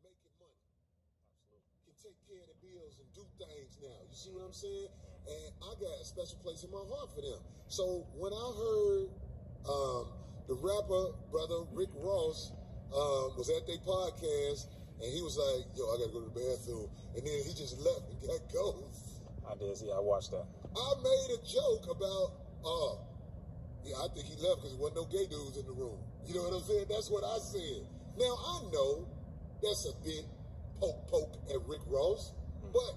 making money. Can take care of the bills and do things now. You see what I'm saying? And I got a special place in my heart for them. So when I heard the rapper brother Rick Ross was at their podcast, and he was like, "Yo, I gotta go to the bathroom," and then he just left and got ghosts. I did see. I watched that. I made a joke about, yeah, I think he left because there wasn't no gay dudes in the room. You know what I'm saying? That's what I said. Now I know that's a bit poke at Rick Ross, but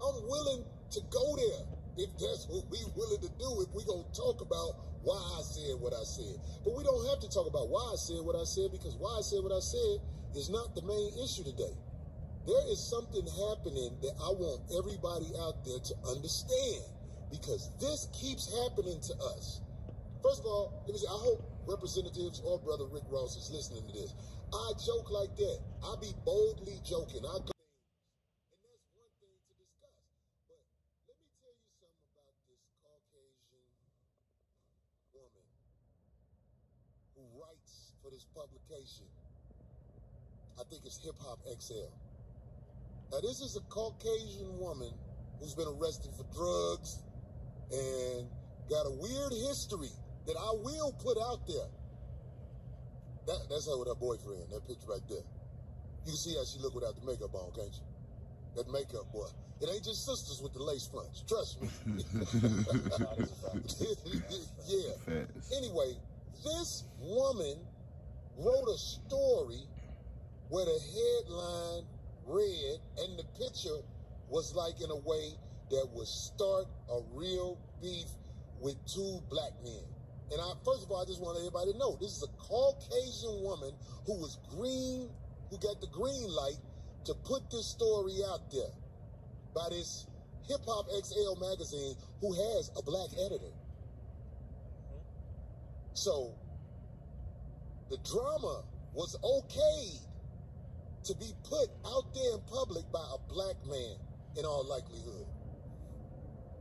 I'm willing to go there if that's what we willing to do, if we gonna talk about why I said what I said. But we don't have to talk about why I said what I said, because why I said what I said is not the main issue today. There is something happening that I want everybody out there to understand, because this keeps happening to us. First of all, let me say, I hope representatives or brother Rick Ross is listening to this. I joke like that. I be boldly joking. I go, and that's one thing to discuss. But let me tell you something about this Caucasian woman who writes for this publication. I think it's Hip Hop XL. Now, this is a Caucasian woman who's been arrested for drugs and got a weird history that I will put out there. That's her with her boyfriend, that picture right there. You can see how she look without the makeup on, can't you? That makeup, boy. It ain't just sisters with the lace fronts. Trust me. Yeah. Anyway, this woman wrote a story where the headline read, and the picture was like in a way that would start a real beef with two black men. And first of all, I just want everybody to know, this is a Caucasian woman who was green, who got the green light to put this story out there by this Hip Hop XL magazine who has a black editor. So the drama was okayed to be put out there in public by a black man in all likelihood.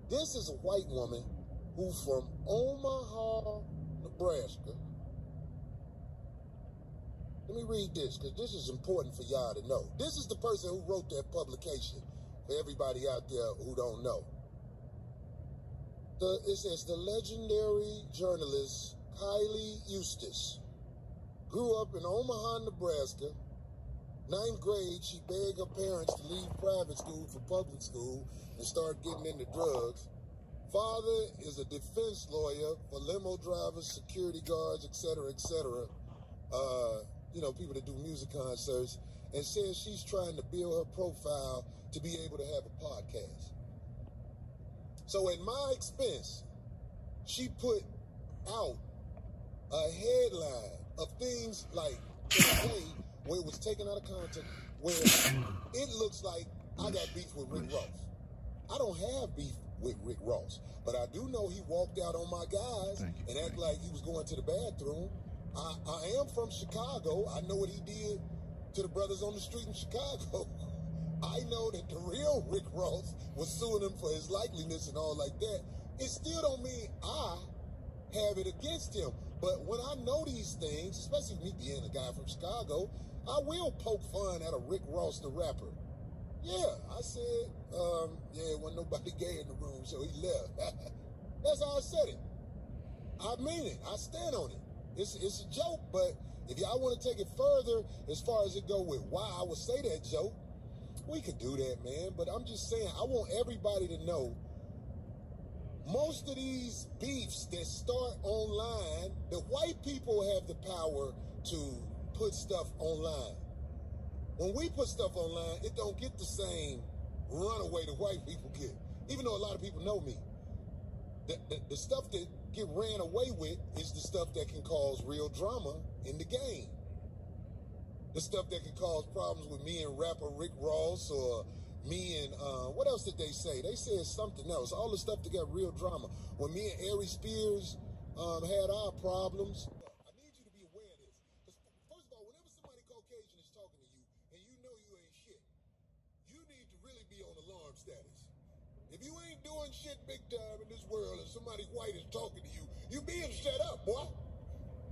This is a white woman who from Omaha, Nebraska. Let me read this, because this is important for y'all to know. This is the person who wrote that publication, for everybody out there who don't know. It says, the legendary journalist Kylie Eustace grew up in Omaha, Nebraska. 9th grade, she begged her parents to leave private school for public school and start getting into drugs. Father is a defense lawyer for limo drivers, security guards, etc., etc. You know, people that do music concerts, and says she's trying to build her profile to be able to have a podcast. So at my expense, she put out a headline of things like today, where it was taken out of context, where it looks like I got beef with Rick Ross. I don't have beef with Rick Ross, but I do know he walked out on my guys and acted like he was going to the bathroom. I am from Chicago. I know what he did to the brothers on the street in Chicago. I know that the real Rick Ross was suing him for his likeliness and all like that. It still don't mean I have it against him. But when I know these things, especially me being a guy from Chicago, I will poke fun at a Rick Ross, the rapper. Yeah, I said, yeah, wasn't nobody gay in the room, so he left. That's how I said it. I mean it. I stand on it. It's a joke, but if y'all want to take it further, as far as it go with why I would say that joke, we could do that, man. But I'm just saying, I want everybody to know, most of these beefs that start online, the white people have the power to put stuff online. When we put stuff online, it don't get the same runaway the white people get. Even though a lot of people know me. The stuff that get ran away with is the stuff that can cause real drama in the game. The stuff that can cause problems with me and rapper Rick Ross, or me and, what else did they say? They said something else. All the stuff that got real drama. When me and Ari Spears had our problems. I need you to be aware of this. Because first of all, whenever somebody Caucasian is talking to you, and you know you ain't shit, you need to really be on alarm status. If you ain't doing shit big time in this world and somebody white is talking to you, you being shut up, boy.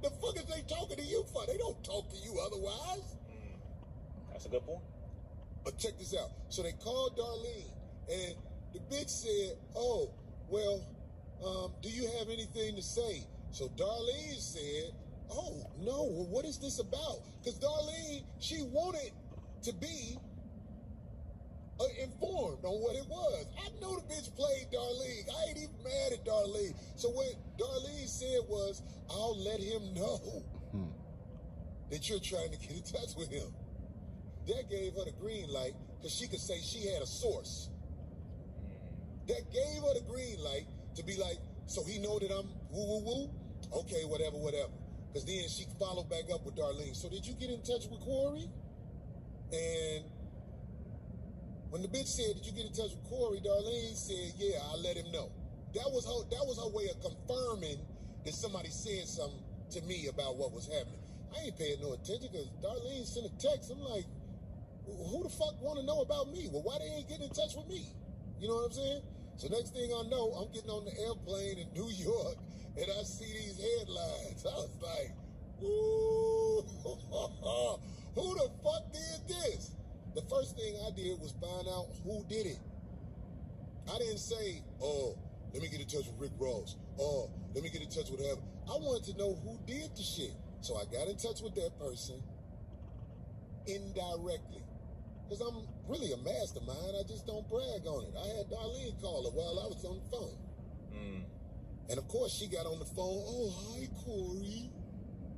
The fuck is they talking to you for? They don't talk to you otherwise. That's a good point. But check this out. So they called Darlene, and the bitch said, oh, well, do you have anything to say? So Darlene said, oh, no, well, what is this about? Because Darlene, she wanted to be informed on what it was. I know the bitch played Darlene. I ain't even mad at Darlene. So what Darlene said was, I'll let him know that you're trying to get in touch with him. That gave her the green light because she could say she had a source. That gave her the green light to be like, so he know that I'm woo-woo-woo? Okay, whatever. Because then she followed back up with Darlene. So did you get in touch with Corey? And when the bitch said, did you get in touch with Corey? Darlene said, yeah, I let him know. That was her way of confirming that somebody said something to me about what was happening. I ain't paying no attention because Darlene sent a text. I'm like, who the fuck want to know about me? Well, why they ain't getting in touch with me? You know what I'm saying? So next thing I know, I'm getting on the airplane in New York and I see these headlines. I was like, ooh, who the fuck did this? The first thing I did was find out who did it. I didn't say, oh, let me get in touch with Rick Ross. Oh, let me get in touch with him. I wanted to know who did the shit. So I got in touch with that person indirectly. Because I'm really a mastermind. I just don't brag on it. I had Darlene call her while I was on the phone. And of course, she got on the phone. Oh, hi, Corey.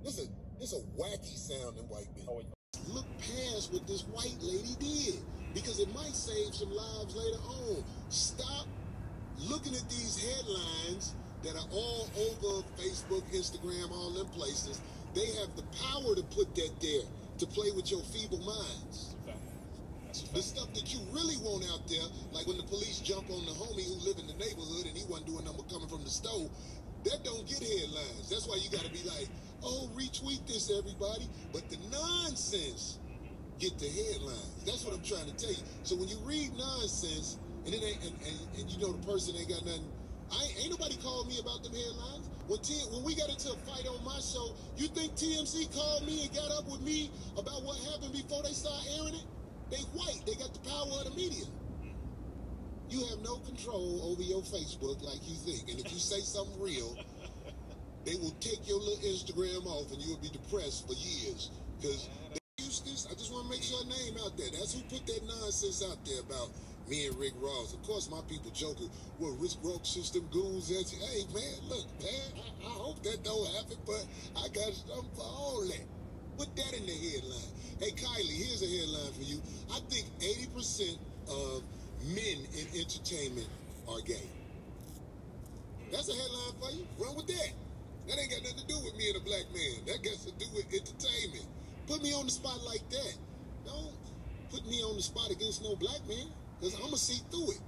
This is a wacky sounding white bitch. Oh, look past what this white lady did because it might save some lives later on. Stop looking at these headlines that are all over Facebook, Instagram, all them places. They have the power to put that there to play with your feeble minds. The stuff that you really want out there, like when the police jump on the homie who live in the neighborhood and he wasn't doing nothing but coming from the store, that don't get headlines. That's why you got to be like, oh, retweet this, everybody. But the nonsense get the headlines. That's what I'm trying to tell you. So when you read nonsense, and it ain't, and you know the person ain't got nothing, ain't nobody called me about them headlines. When we got into a fight on my show, you think TMZ called me and got up with me about what happened before they started airing it? They white. They got the power of the media. You have no control over your Facebook like you think. And if you say something real, they will take your little Instagram off and you will be depressed for years. Because Eustace, I just want to make sure her name out there. That's who put that nonsense out there about me and Rick Ross. Of course, my people joking, well, Rick Ross system goons at you. Hey, man, look, man, I hope that don't happen, but I got something for all that. Put that in the headline. Hey, Kylie, here's a headline for you. I think 80% of men in entertainment are gay. That's a headline for you. Run with that. That ain't got nothing to do with me and a black man. That got to do with entertainment. Put me on the spot like that. Don't put me on the spot against no black man, because I'm going to see through it.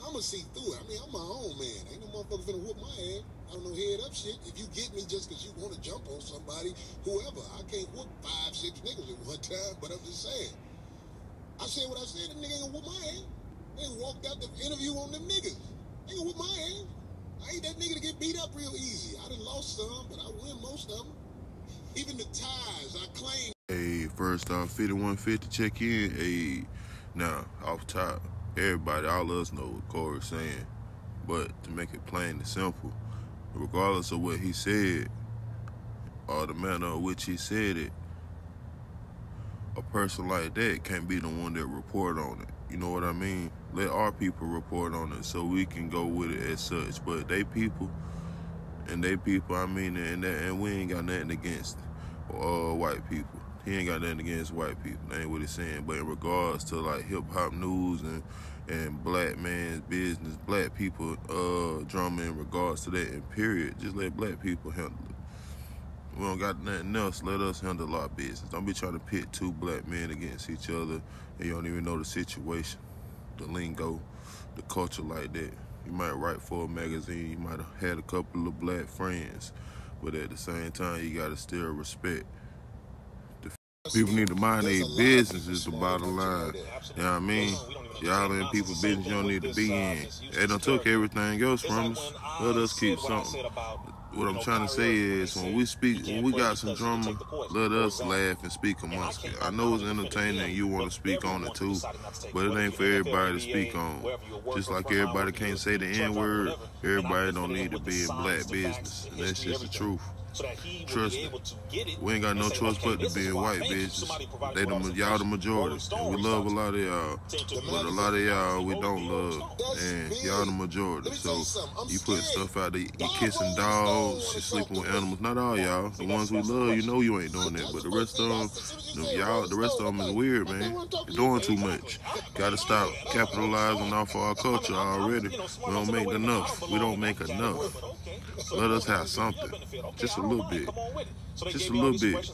I'm going to see through it. I mean, I'm my own man. Ain't no motherfucker finna whoop my head. I don't know head up shit. If you get me just because you want to jump on somebody, whoever, I can't whoop 5, 6 niggas at one time, but I'm just saying. I said what I said, the nigga ain't gonna whoop my ass. They walked out the interview on them niggas. They gonna whoop my ass. I ain't that nigga to get beat up real easy. I done lost some, but I win most of them. Even the ties, I claim. Hey, first off, 5150 check in. Hey, now, off top, everybody, all of us know what Corey's saying. But to make it plain and simple, regardless of what he said or the manner in which he said it, a person like that can't be the one that report on it. You know what I mean? Let our people report on it so we can go with it as such. But they people, I mean, and we ain't got nothing against white people. He ain't got nothing against white people. That ain't what he's saying. But in regards to like hip-hop news and black man's business, black people drama in regards to that, and period, just let black people handle it. We don't got nothing else. Let us handle our business. Don't be trying to pit two black men against each other and you don't even know the situation, the lingo, the culture like that. You might write for a magazine. You might have had a couple of black friends, but at the same time, you got to still respect. People need to mind their business is the bottom line. You know what I mean? Y'all in people's business you don't need to be in. They done took everything else from us. Let us keep something. what I'm trying to say is when we speak, when we got some drama, let us laugh and speak amongst it. I know it's entertaining and you want to speak on it too, but it ain't for everybody to speak on. Just like everybody can't say the N-word, everybody don't need to be in black business. And that's just the truth. Trust me, we ain't got no choice but to be in white business. Y'all the majority, and we love a lot of y'all, but a lot of y'all we don't love, and y'all the majority. So you put stuff out there, you kissing dogs, you sleeping with animals. Not all y'all, the ones we love, you know you ain't doing that, but the rest of them, the rest of them is weird, man. You're doing too much. Gotta stop capitalizing off of our culture already. We don't make enough. We don't make enough. Let us have something. Just a little bit. Just a little bit.